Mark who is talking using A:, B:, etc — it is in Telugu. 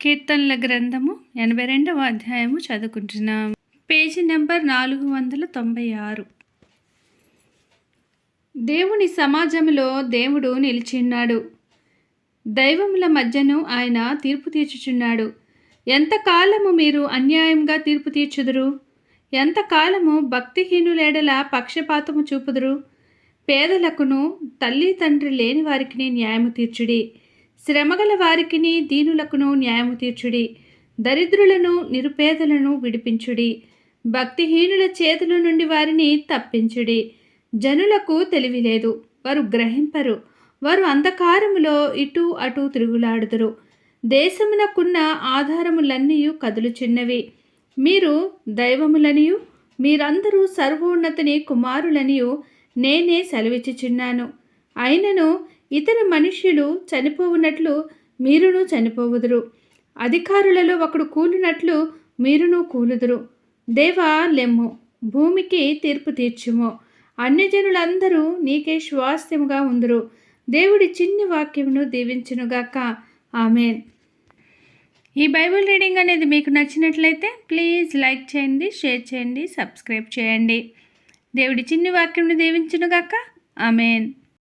A: కీర్తనల గ్రంథము 82వ అధ్యాయము చదువుకుంటున్నాం. Page number 496. దేవుని సమాజములో దేవుడు నిలిచిన్నాడు. దైవముల మధ్యను ఆయన తీర్పు తీర్చుచున్నాడు. ఎంతకాలము మీరు అన్యాయంగా తీర్పు తీర్చుదురు? ఎంతకాలము భక్తిహీనులేడల పక్షపాతము చూపుదురు? పేదలకును తల్లి తండ్రి లేని వారికి న్యాయము తీర్చుడి. శ్రమగల వారికిని దీనులకును న్యాయము తీర్చుడి. దరిద్రులను నిరుపేదలను విడిపించుడి. భక్తిహీనుల చేతుల నుండి వారిని తప్పించుడి. జనులకు తెలివి లేదు, వారు గ్రహింపరు. వారు అంధకారములో ఇటు అటు తిరుగులాడుదురు. దేశమునకున్న ఆధారములన్నీ కదులుచున్నవి. మీరు దైవములనియు మీరందరూ సర్వోన్నతుని కుమారులనియు నేనే సెలవిచ్చుచున్నాను. అయినను ఇతర మనుష్యులు చనిపోవునట్లు మీరును చనిపోవుదురు. అధికారులలో ఒకడు కూలినట్లు మీరును కూలుదురు. దేవా లెమ్ము, భూమికి తీర్పు తీర్చుము. అన్యజనులందరూ నీకే స్వాస్థ్యముగా ఉందురు. దేవుడి చిన్ని వాక్యమును దీవించునుగాక. ఆమెన్. ఈ బైబిల్ రీడింగ్ అనేది మీకు నచ్చినట్లయితే ప్లీజ్ లైక్ చేయండి, షేర్ చేయండి, సబ్స్క్రైబ్ చేయండి. దేవుడి చిన్ని వాక్యమును దీవించునుగాక. ఆమెన్.